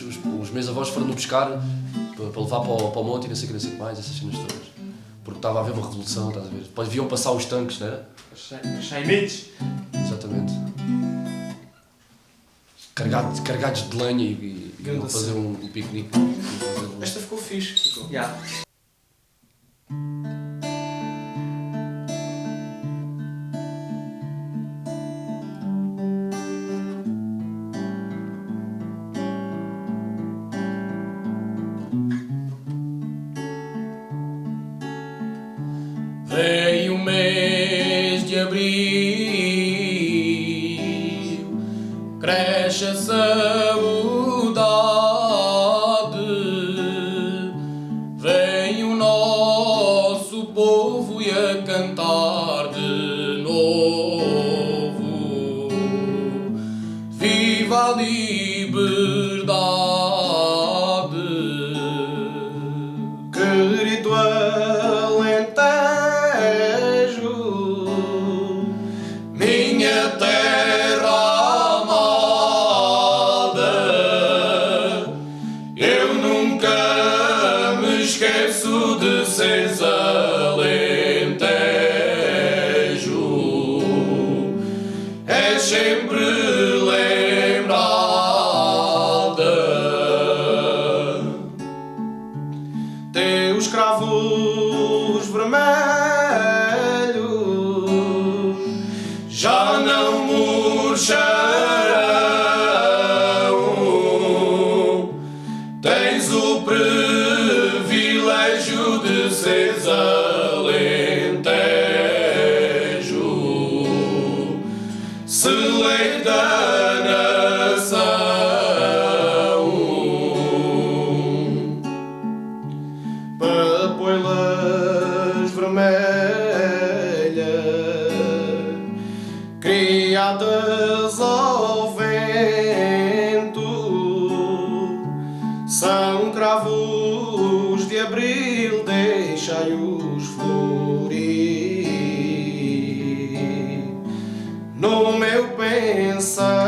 os meus avós foram-no buscar para levar para o monte e não sei o que mais, essas cenas todas. Porque estava a haver uma revolução, estás a ver? Depois viam passar os tanques, não era? Os chaimites. Exatamente. Carregados de lenha e iam fazer um piquenique. Esta ficou fixe. Ficou. Yeah. Veio o mês de abril, cresce a saudade, vem o nosso povo e a cantar de novo, viva a liberdade. Querido minha terra amada, eu nunca me esqueço de seres Alentejo, és sempre lembrada. teus cravos vermelhos Já não murcharão, tens o privilégio de seres Alentejo, celeiro da nação. papoilas vermelhas criadas ao vento, são cravos de abril, deixai-os florir no meu pensamento.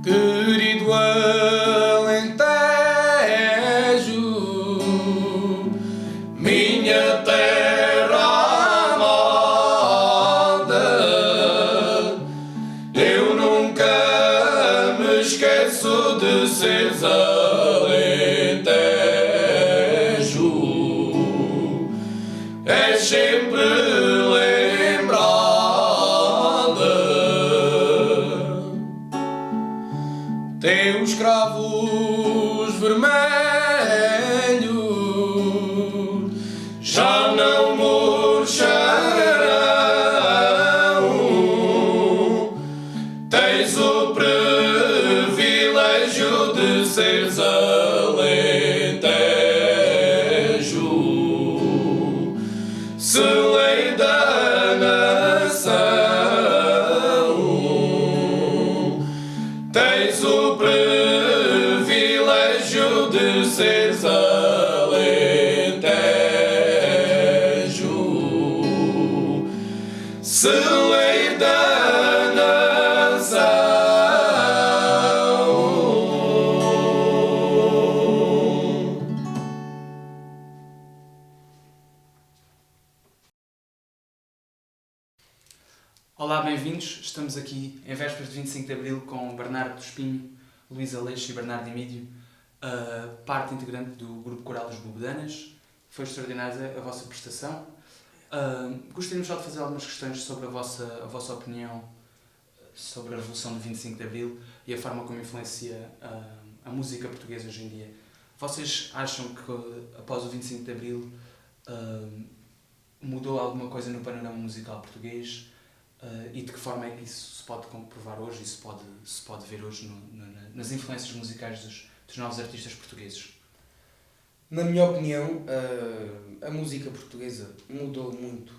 Querido Alentejo, minha terra amada, eu nunca me esqueço de seres Alentejo, és sempre lembrada. Teus cravos vermelhos já não murcharão, tens o privilégio de seres Alentejo, celeiro da nação, tens o privilégio de seres Alentejo, celeiro da nação. Olá, bem-vindos. Estamos aqui em vésperas de 25 de Abril com Bernardo do Espinho, Luís Aleixo e Bernardo Emídio, parte integrante do grupo coral dos Bobedanas. Foi extraordinária a vossa prestação. Gostaríamos só de fazer algumas questões sobre a vossa opinião sobre a Revolução de 25 de Abril e a forma como influencia a música portuguesa hoje em dia. Vocês acham que após o 25 de Abril mudou alguma coisa no panorama musical português? E de que forma é que isso se pode comprovar hoje e se pode ver hoje nas influências musicais dos novos artistas portugueses? Na minha opinião, a música portuguesa mudou muito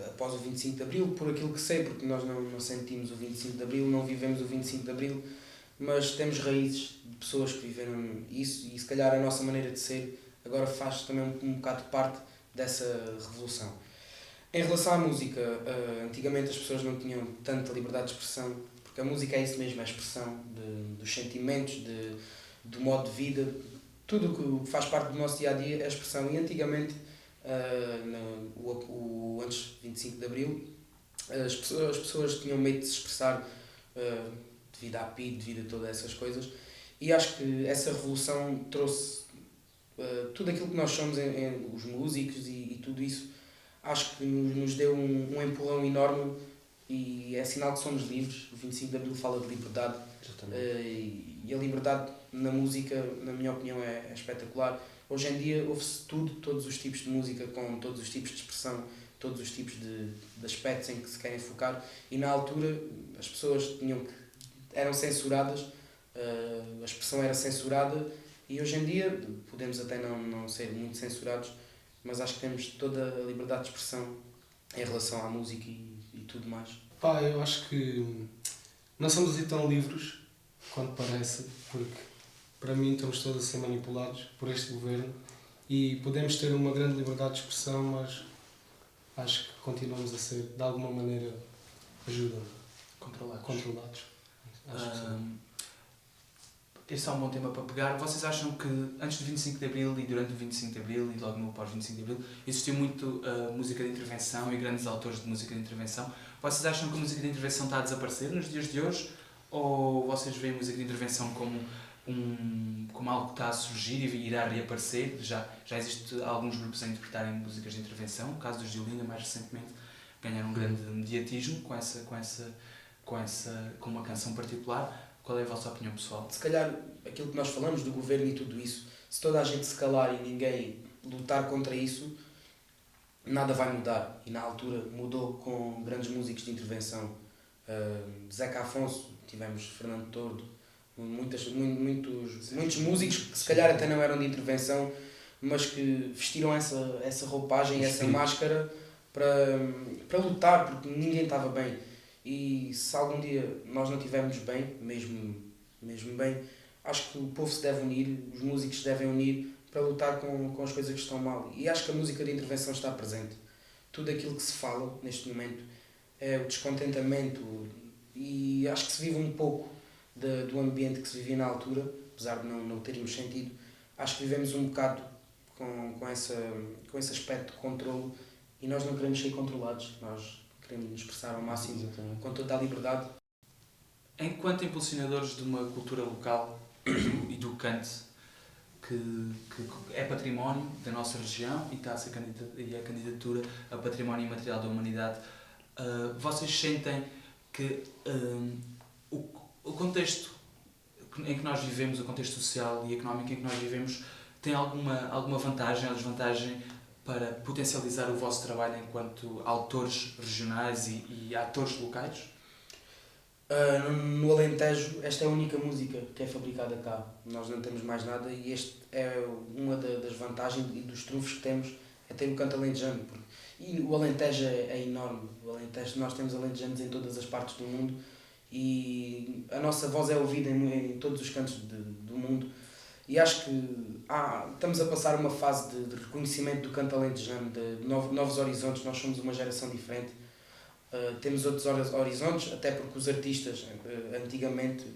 após o 25 de Abril, por aquilo que sei, porque nós não sentimos o 25 de Abril, não vivemos o 25 de Abril, mas temos raízes de pessoas que viveram isso e se calhar a nossa maneira de ser agora faz também um bocado parte dessa revolução. Em relação à música, antigamente as pessoas não tinham tanta liberdade de expressão, porque a música é isso mesmo, é a expressão dos sentimentos, do modo de vida, tudo o que faz parte do nosso dia-a-dia é a expressão. E antigamente, antes de 25 de Abril, as pessoas tinham medo de se expressar devido à PID, devido a todas essas coisas, e acho que essa revolução trouxe tudo aquilo que nós somos, os músicos e tudo isso, acho que nos deu um empurrão enorme e é sinal que somos livres. O 25 de Abril fala de liberdade, e a liberdade na música, na minha opinião, é espetacular. Hoje em dia ouve-se todos os tipos de música, com todos os tipos de expressão, todos os tipos de aspectos em que se querem focar, e na altura as pessoas eram censuradas, a expressão era censurada, e hoje em dia podemos até não ser muito censurados, mas acho que temos toda a liberdade de expressão em relação à música e tudo mais. Pá, eu acho que não somos assim tão livres quanto parece, porque para mim estamos todos a ser manipulados por este governo e podemos ter uma grande liberdade de expressão, mas acho que continuamos a ser, de alguma maneira, controlados. Acho que sim. Este é um bom tema para pegar. Vocês acham que antes do 25 de Abril e durante o 25 de Abril e logo no pós-25 de Abril existiu muito música de intervenção e grandes autores de música de intervenção? Vocês acham que a música de intervenção está a desaparecer nos dias de hoje? Ou vocês veem a música de intervenção como algo que está a surgir e irá reaparecer? Já existe alguns grupos a interpretarem músicas de intervenção. O caso dos Diolinda, mais recentemente, ganharam um grande mediatismo com uma canção particular. Qual é a vossa opinião, pessoal? Se calhar aquilo que nós falamos do governo e tudo isso, se toda a gente se calar e ninguém lutar contra isso, nada vai mudar. E na altura mudou com grandes músicos de intervenção. Zeca Afonso, tivemos Fernando Tordo, muitos músicos que se calhar até não eram de intervenção, mas que vestiram essa roupagem, essa máscara para lutar, porque ninguém estava bem. E se algum dia nós não estivermos bem, mesmo bem, acho que o povo se deve unir, os músicos se devem unir para lutar com as coisas que estão mal. E acho que a música de intervenção está presente. Tudo aquilo que se fala neste momento é o descontentamento, e acho que se vive um pouco do ambiente que se vivia na altura, apesar de não termos sentido. Acho que vivemos um bocado com esse aspecto de controle, e nós não queremos ser controlados, nós queremos nos expressar ao máximo. Exatamente. Com toda a liberdade. Enquanto impulsionadores de uma cultura local e do cante, que é património da nossa região e está a ser a candidatura a património imaterial da humanidade, vocês sentem que o contexto em que nós vivemos, o contexto social e económico em que nós vivemos, tem alguma vantagem ou desvantagem para potencializar o vosso trabalho enquanto autores regionais e atores locais? No Alentejo, esta é a única música que é fabricada cá. Nós não temos mais nada, e este é uma das vantagens e dos trunfos que temos, é ter o canto alentejano. E o Alentejo é enorme. O Alentejo, nós temos alentejanos em todas as partes do mundo, e a nossa voz é ouvida em todos os cantos do mundo. E acho que estamos a passar uma fase de reconhecimento do canto alentejano, de novos horizontes. Nós somos uma geração diferente. Temos outros horizontes, até porque os artistas, antigamente,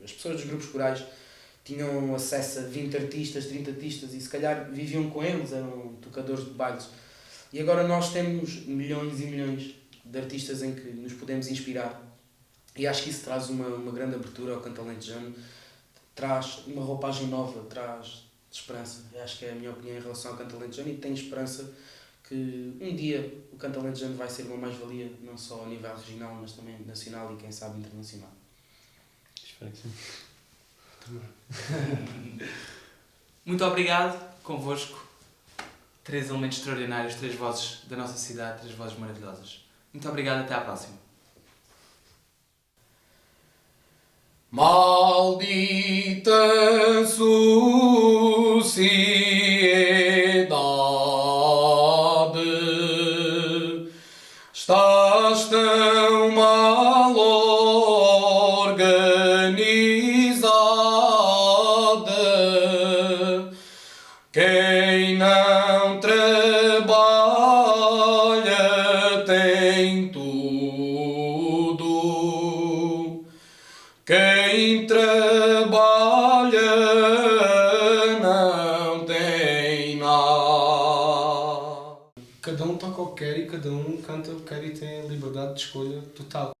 as pessoas dos grupos corais tinham acesso a 20 artistas, 30 artistas, e se calhar viviam com eles, eram tocadores de bailes. E agora nós temos milhões e milhões de artistas em que nos podemos inspirar. E acho que isso traz uma grande abertura ao canto alentejano, traz uma roupagem nova, traz esperança. Eu acho que é a minha opinião em relação ao canto alentejano, e tenho esperança que um dia o canto alentejano vai ser uma mais-valia, não só a nível regional, mas também nacional e quem sabe internacional. Espero que sim. Muito obrigado, convosco. 3 elementos extraordinários, 3 vozes da nossa cidade, 3 vozes maravilhosas. Muito obrigado, até à próxima. Maldita sociedade, estás tão mal organizada. Quem não trabalha tem tudo, Quem trabalha não tem nada. Cada um toca o que quer e cada um canta o que quer e tem a liberdade de escolha total.